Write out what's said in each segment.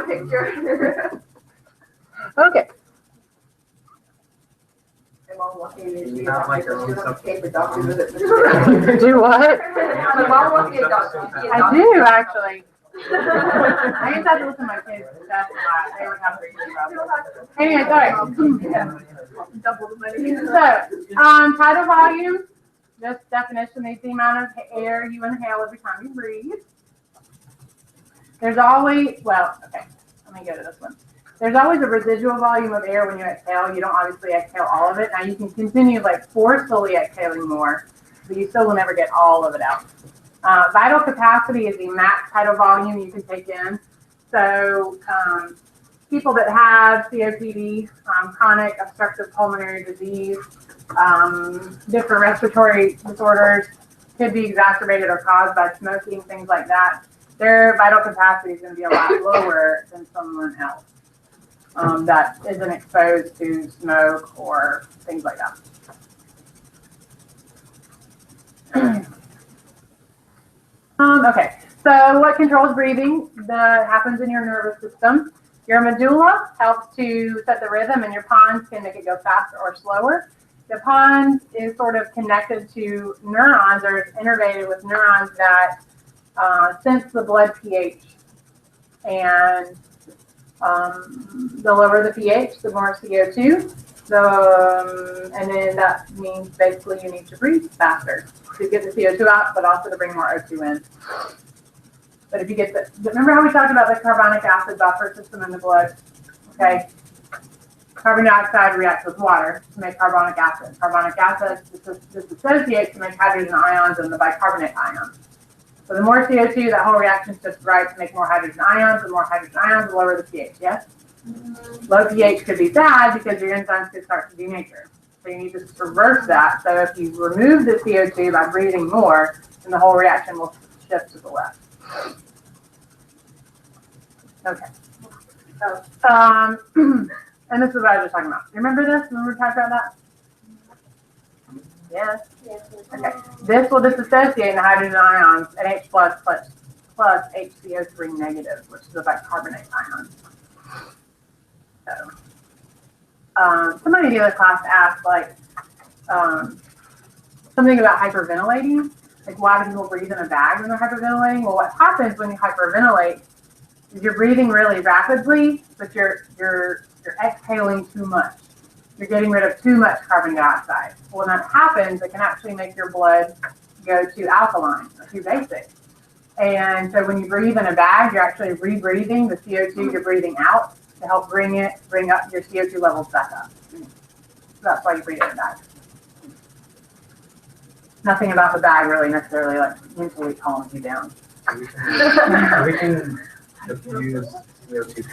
picture. Okay. Not like your own paper substance. Do what? My mom wants to be a doctor. I do, actually. I used to have to listen to my kids. That's why they would have to. Anyway, sorry. Double the money. So, tidal volume, just definition is the amount of air you inhale every time you breathe. There's always, well, okay, let me go to this one. There's always a residual volume of air when you exhale. You don't obviously exhale all of it. Now you can continue like forcefully exhaling more, but you still will never get all of it out. Vital capacity is the max tidal volume you can take in. So people that have COPD, chronic obstructive pulmonary disease, different respiratory disorders could be exacerbated or caused by smoking, things like that. Their vital capacity is going to be a lot lower than someone else that isn't exposed to smoke or things like that. Okay, so what controls breathing? That happens in your nervous system. Your medulla helps to set the rhythm, and your pons can make it go faster or slower. The pons is sort of connected to neurons, or it's innervated with neurons that sense the blood pH. And the lower the pH, the more CO2. And then that means basically you need to breathe faster to get the CO2 out, but also to bring more O2 in. But if you get remember how we talked about the carbonic acid buffer system in the blood? Okay. Carbon dioxide reacts with water to make carbonic acid. Carbonic acid disassociates to make hydrogen ions and the bicarbonate ions. So the more CO2, that whole reaction is just right to make more hydrogen ions. The more hydrogen ions, the lower the pH, yes? Low pH could be bad because your enzymes could start to denature. So you need to reverse that. So if you remove the CO2 by breathing more, then the whole reaction will shift to the left. Okay. And this is what I was just talking about. Remember this? Remember we talked about that? Yes. Okay. This will disassociate the hydrogen ions NH plus HCO3 negative, which is a bicarbonate ion. So, somebody in the other class asked something about hyperventilating. Like, why do people breathe in a bag when they're hyperventilating? Well, what happens when you hyperventilate is you're breathing really rapidly, but you're exhaling too much. You're getting rid of too much carbon dioxide. Well, when that happens, it can actually make your blood go too alkaline or too basic. And so when you breathe in a bag, you're actually rebreathing the CO2 you're breathing out to help bring up your CO2 levels back up. So that's why you breathe in a bag. Nothing about the bag really necessarily like mentally calms you down. We can diffuse CO2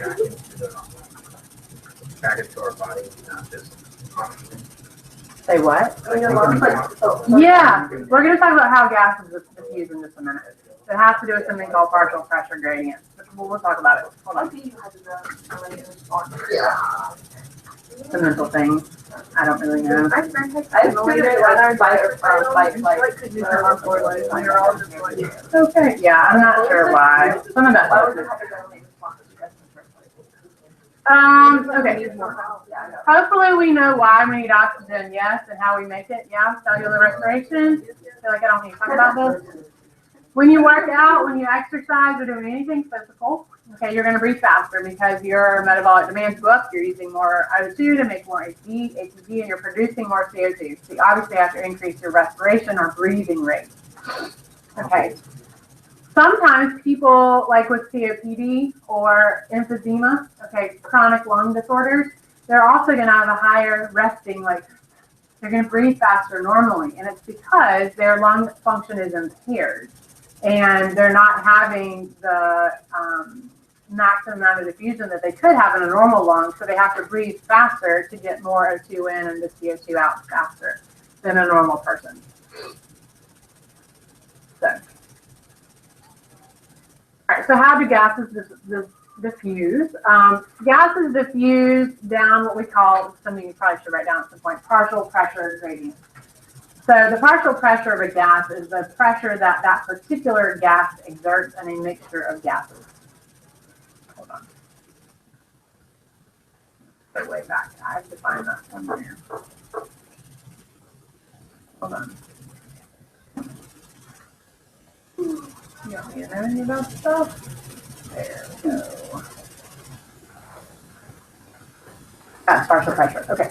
back into our body, not just oxygen. Say what? Yeah, we're going to talk about how gases are diffused in just a minute. It has to do with something called partial pressure gradient. We'll talk about it. Hold on. Yeah. It's a mental thing. I don't really know. Okay, yeah, I'm not sure why. Some of that. Okay. Hopefully we know why we need oxygen, yes, and how we make it, yeah. Cellular respiration. I feel like I don't need to talk about this. When you work out, when you exercise or doing anything physical, okay, you're going to breathe faster because your metabolic demands go up. You're using more O2 to make more ATP, and you're producing more CO2. So you obviously have to increase your respiration or breathing rate. Okay. Sometimes people, like with COPD or emphysema, okay, chronic lung disorders, they're also going to have a higher resting, like they're going to breathe faster normally. And it's because their lung function is impaired and they're not having the maximum amount of diffusion that they could have in a normal lung. So they have to breathe faster to get more O2 in and the CO2 out faster than a normal person. So. All right, so how do gases diffuse? Gases diffuse down what we call, something you probably should write down at some point, partial pressure gradient. So the partial pressure of a gas is the pressure that that particular gas exerts in a mixture of gases. Hold on. way back. I have to find that somewhere. Hold on. You don't need to know anything about stuff? There we go. That's partial pressure. Okay.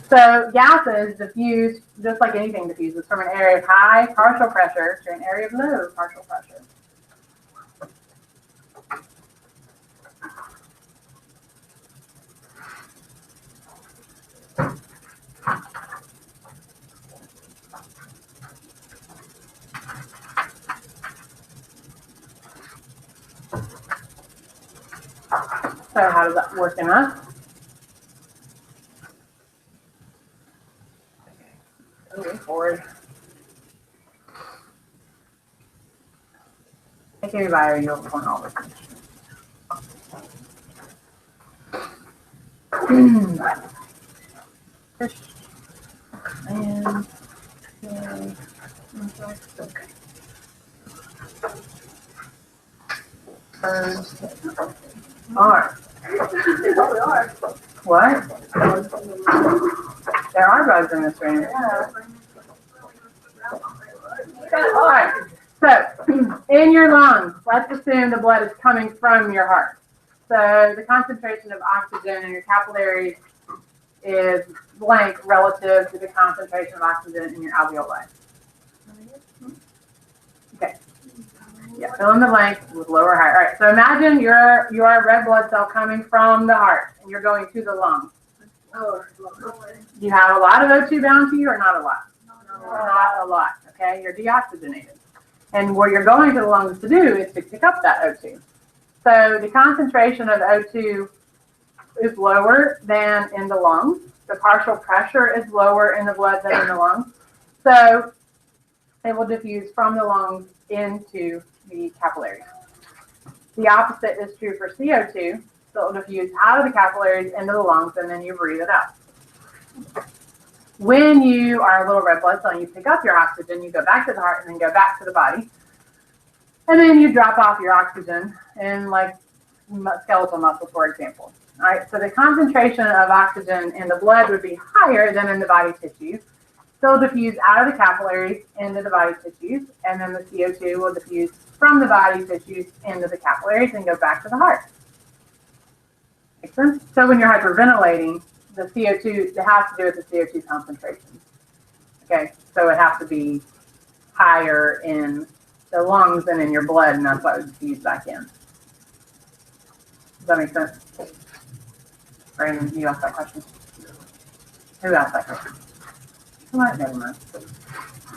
So gases diffuse, just like anything diffuses, from an area of high partial pressure to an area of low partial pressure. So how does that work in us? Moving forward. Take your bio, you'll point all this. Fish and okay. Birds. All right. What? There are bugs in this room. All right. So, in your lungs, let's assume the blood is coming from your heart. So, the concentration of oxygen in your capillaries is blank relative to the concentration of oxygen in your alveoli. Okay. Yeah, fill in the blank with lower high. All right. So imagine you're a red blood cell coming from the heart, and you're going to the lungs. You have a lot of O2 bound to you, or not a lot? Not a lot. Okay. You're deoxygenated, and what you're going to the lungs to do is to pick up that O2. So the concentration of O2 is lower than in the lungs. The partial pressure is lower in the blood than in the lungs. So it will diffuse from the lungs into the capillaries. The opposite is true for CO2. So it will diffuse out of the capillaries into the lungs, and then you breathe it out. When you are a little red blood cell and you pick up your oxygen, you go back to the heart and then go back to the body. And then you drop off your oxygen in like skeletal muscle, for example. All right, so the concentration of oxygen in the blood would be higher than in the body tissues. So it'll diffuse out of the capillaries into the body tissues, and then the CO2 will diffuse from the body tissues into the capillaries and go back to the heart. Make sense? So when you're hyperventilating, the CO2, it has to do with the CO2 concentration. Okay, so it has to be higher in the lungs than in your blood, and that's why it would diffuse back in. Does that make sense? Brandon, you asked that question? Who asked that question? Somebody, never mind.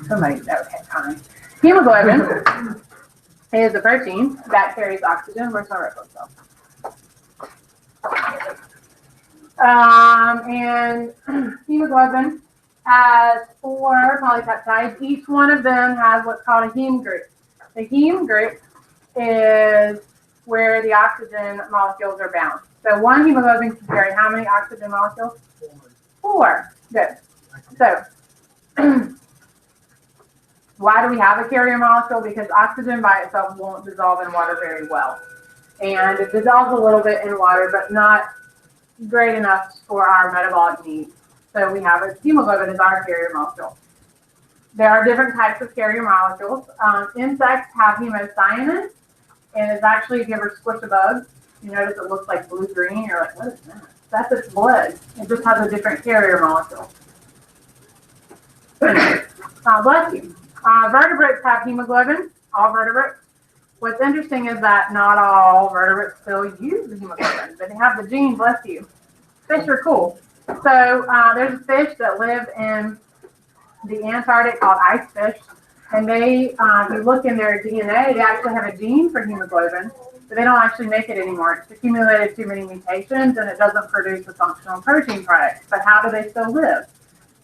Somebody, okay, fine. Hemoglobin is a protein that carries oxygen. Where's my red blood cell? And hemoglobin has 4 polypeptides. Each one of them has what's called a heme group. The heme group is where the oxygen molecules are bound. So one hemoglobin can carry how many oxygen molecules? 4. Good. So why do we have a carrier molecule? Because oxygen by itself won't dissolve in water very well. And it dissolves a little bit in water, but not great enough for our metabolic needs. So we have a hemoglobin as our carrier molecule. There are different types of carrier molecules. Insects have hemocyanin, and it's actually, if you ever squish a bug, you notice it looks like blue-green. You're like, what is that? That's its blood. It just has a different carrier molecule. Bless you. Vertebrates have hemoglobin, all vertebrates. What's interesting is that not all vertebrates still use the hemoglobin, but they have the gene, bless you. Fish are cool. So there's a fish that live in the Antarctic called ice fish, and they, if you look in their DNA, they actually have a gene for hemoglobin, but they don't actually make it anymore. It's accumulated too many mutations, and it doesn't produce a functional protein product. But how do they still live?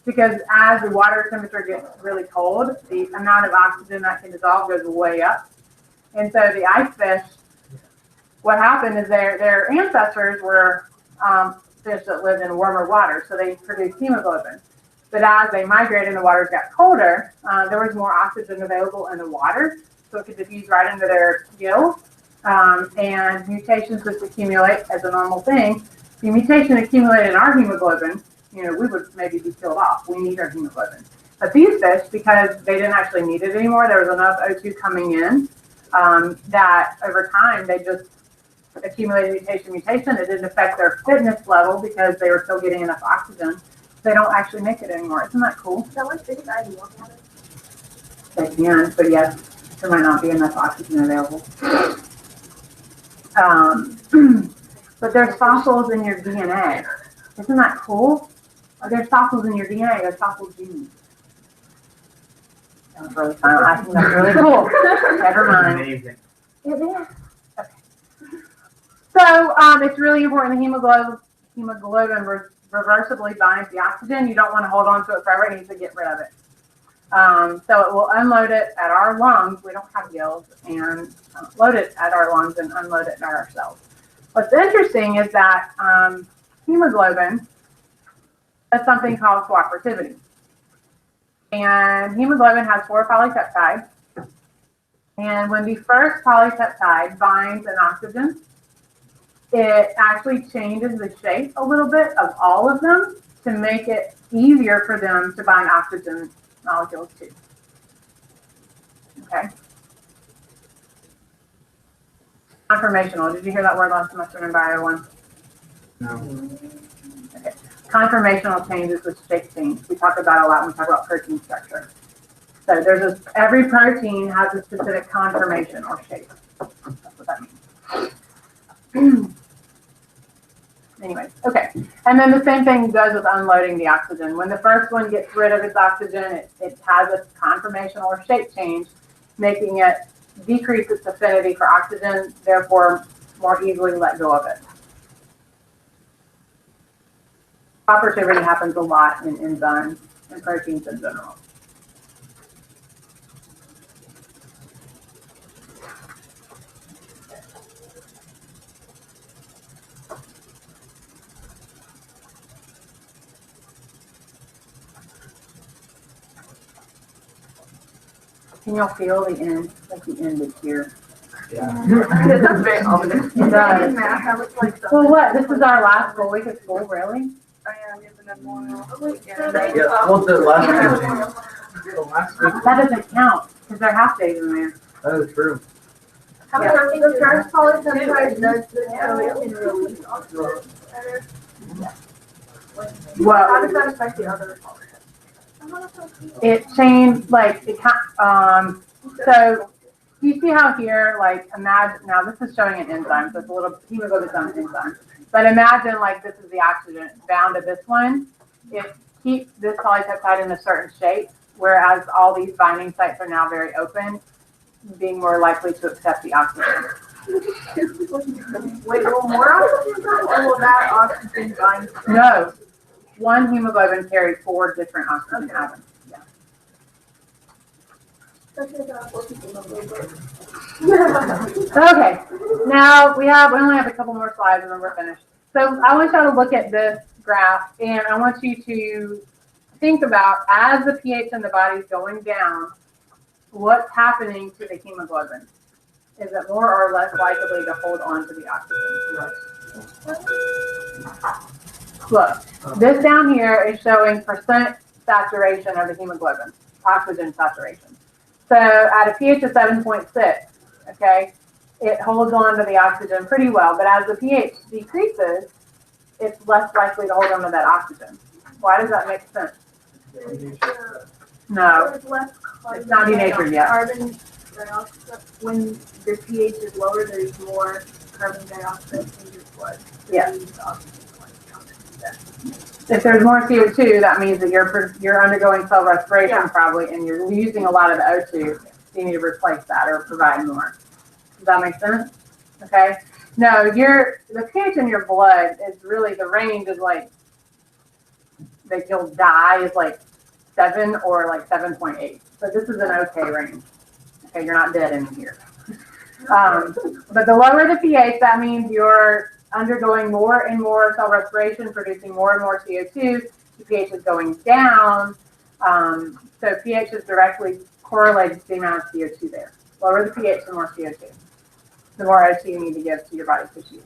Because as the water temperature gets really cold, the amount of oxygen that can dissolve goes way up. And so the ice fish, what happened is their ancestors were fish that lived in warmer water, so they produced hemoglobin. But as they migrated and the waters got colder, there was more oxygen available in the water, so it could diffuse right into their gills And mutations just accumulate as a normal thing. If the mutation accumulated in our hemoglobin, we would maybe be killed off. We need our hemoglobin. But these fish, because they didn't actually need it anymore, there was enough O2 coming in that over time they just accumulated mutation. It didn't affect their fitness level because they were still getting enough oxygen. They don't actually make it anymore. Isn't that cool? Is that like fish die warm water? They can, but yes, there might not be enough oxygen available. But there's fossils in your DNA. Isn't that cool? There's fossils in your DNA. There's fossil genes. That was really fun. I think that's really cool. Never mind. Amazing. It is. Okay. So it's really important. The hemoglobin reversibly binds the oxygen. You don't want to hold on to it forever. It needs to get rid of it. So it will unload it at our lungs. We don't have gills, and load it at our lungs and unload it at our cells. What's interesting is that hemoglobin does something called cooperativity. And hemoglobin has 4 polypeptides. And when the first polypeptide binds an oxygen, it actually changes the shape a little bit of all of them to make it easier for them to bind oxygen molecules too. Okay. Conformational. Did you hear that word last semester in Bio 1? No. Okay. Conformational changes with shape change. We talk about a lot when we talk about protein structure. So every protein has a specific conformation or shape. That's what that means. Anyway, okay. And then the same thing goes with unloading the oxygen. When the first one gets rid of its oxygen, it has a conformation or shape change, making it decrease its affinity for oxygen, therefore more easily let go of it. Cooperativity happens a lot in enzymes and proteins in general. Can y'all feel the end? Like the end is here. Yeah. That's very ominous. It does. Math, I was like, Well, what? This is our last full week of school, really? I am giving them more. Yeah, well, the last week. That doesn't count because they're half days in there. That is true. How many times the first polypeptide does this so it can release oxygen better? Well, How does that affect the other polypeptides? it changed, like, so you see how here, like, imagine, now this is showing an enzyme, so it's a little, hemoglobin's own enzyme. But imagine, like, this is the oxygen bound to this one. It keeps this polypeptide in a certain shape, whereas all these binding sites are now very open, being more likely to accept the oxygen. Wait, will more oxygen come, or will that oxygen bind? No, one hemoglobin carries 4 different oxygen atoms. Yeah. Okay, now we only have a couple more slides and then we're finished. So I want y'all to look at this graph, and I want you to think about, as the pH in the body is going down, what's happening to the hemoglobin? Is it more or less likely to hold on to the oxygen? Look, this down here is showing percent saturation of the hemoglobin, oxygen saturation. So at a pH of 7.6, okay, it holds on to the oxygen pretty well, but as the pH decreases, it's less likely to hold on to that oxygen. Why does that make sense? No, it's not denatured yet. Carbon dioxide, when the pH is lower, there's more carbon dioxide in your blood. Yeah. If there's more CO2, that means that you're undergoing cell respiration probably, and you're using a lot of the O2. So you need to replace that or provide more. Does that make sense? Okay. No, the pH in your blood is really, the range is like that you'll die is like 7 or like 7.8. So this is an okay range. Okay, you're not dead in here. But the lower the pH, that means you're undergoing more and more cell respiration, producing more and more CO2. The pH is going down. So pH is directly correlated to the amount of CO2 there. Lower the pH, the more CO2. the more O2 you need to give to your body tissue.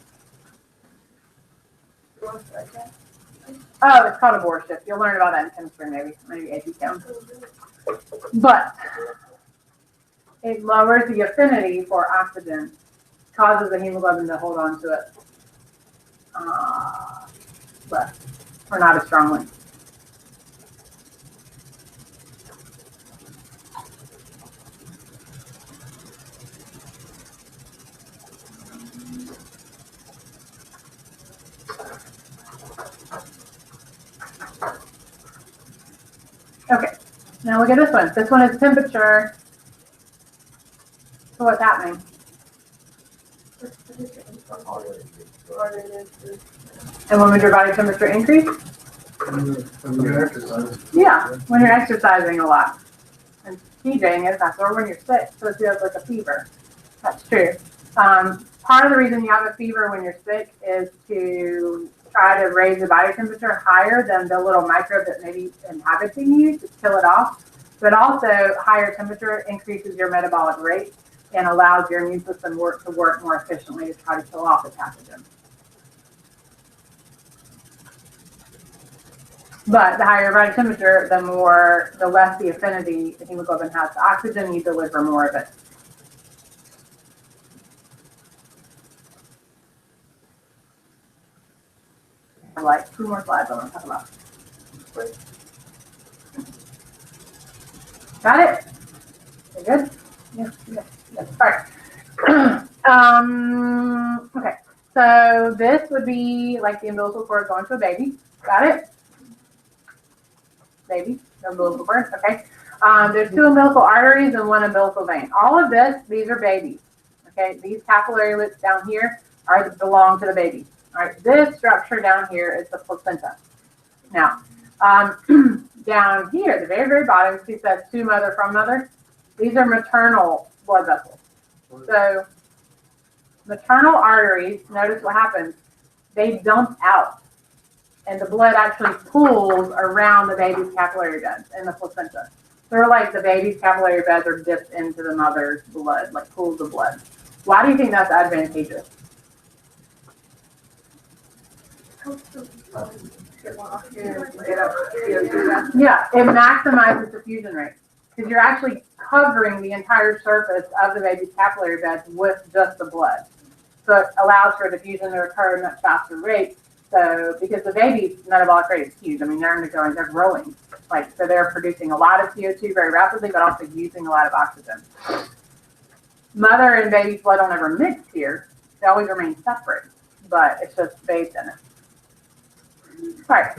Oh, it's called abortion. You'll learn about that in chemistry, maybe AP Chem. But it lowers the affinity for oxygen, causes the hemoglobin to hold on to it less, or not as strongly. Okay, now look at this one. This one is temperature. So what's happening? And when would your body temperature increase? When you exercise. Yeah, when you're exercising a lot. And TJing is that's or when you're sick, so it feels like a fever. That's true. Part of the reason you have a fever when you're sick is to try to raise the body temperature higher than the little microbe that may be inhabiting you to kill it off. But also, higher temperature increases your metabolic rate and allows your immune system to work more efficiently to try to kill off the pathogen. But the higher your body temperature, the less the affinity the hemoglobin has to oxygen, you deliver more of it. Like 2 more slides I want to talk about. Got it? You good? Yes. All right. Okay. So this would be like the umbilical cord going to a baby. Got it? Baby, the umbilical cord. Okay. There's 2 umbilical arteries and 1 umbilical vein. All of these are babies. Okay. These capillary loops down here belong to the baby. All right. This structure down here is the placenta. Now, down here, the very, very bottom, see it says to mother from mother. These are maternal blood vessels. So maternal arteries, notice what happens. They dump out, and the blood actually pools around the baby's capillary beds in the placenta. Sort of like the baby's capillary beds are dipped into the mother's blood, like pools of blood. Why do you think that's advantageous? Yeah, it maximizes diffusion rate because you're actually covering the entire surface of the baby's capillary beds with just the blood. So it allows for diffusion to occur at a much faster rate. So because the baby's metabolic rate is huge, I mean they're growing, so they're producing a lot of CO2 very rapidly, but also using a lot of oxygen. Mother and baby's blood don't ever mix here; they always remain separate, but it's just bathed in it. All right.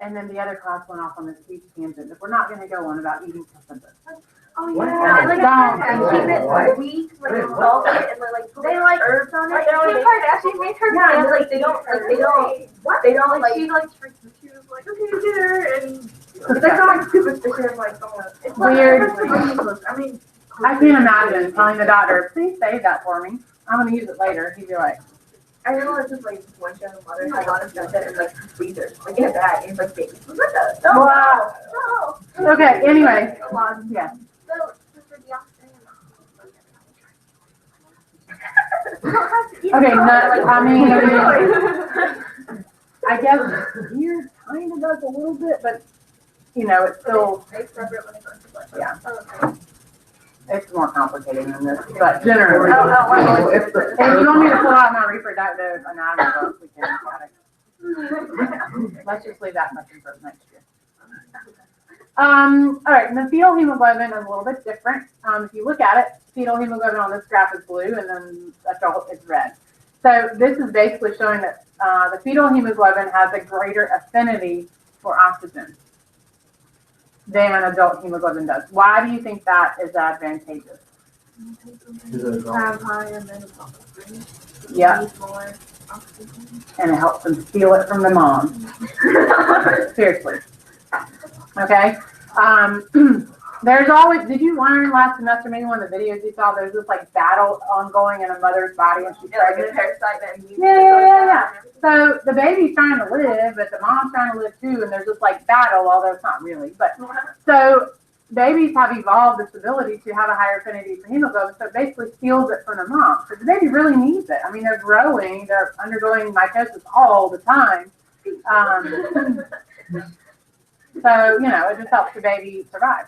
And then the other class went off on this huge tangent. If we're not going to go on about eating placenta. Oh yeah, and keep it weak, salt it, and they herbs on it. Kim Kardashian made her family they don't she was like okay dinner and they're not superstitious someone. It's weird. I mean, I can't imagine telling the doctor, please save that for me. I'm going to use it later. He'd be like, I know it's just one general mother had a lot of stuff that is freezer, in a bag, and it's baby. wow. No. Okay, anyway. Yeah. So, just for the Okay, I guess here kind of does a little bit, but it's still, yeah. It's more complicated than this, but generally. If you want me to pull out my reproductive anatomy book, we can got it. Let's just leave that much for next year. All right, and the fetal hemoglobin is a little bit different. If you look at it, fetal hemoglobin on this graph is blue, and then it's red. So this is basically showing that the fetal hemoglobin has a greater affinity for oxygen than adult hemoglobin does. Why do you think that is advantageous? Yeah. And it helps them steal it from the mom. Seriously. Okay. There's always, did you learn last semester, maybe one of the videos you saw, there's this battle ongoing in a mother's body when she's pregnant? Yeah. So the baby's trying to live, but the mom's trying to live too, and there's this battle, although it's not really. But so babies have evolved this ability to have a higher affinity for hemoglobin, so it basically steals it from their mom. So the baby really needs it. I mean, they're growing, they're undergoing mitosis all the time. So, you know, it just helps the baby survive.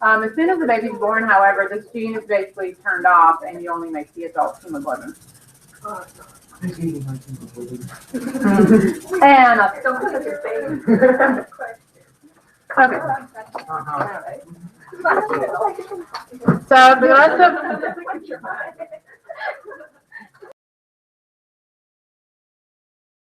As soon as the baby's born, however, this gene is basically turned off and you only make the adult hemoglobin. And okay. So for the rest of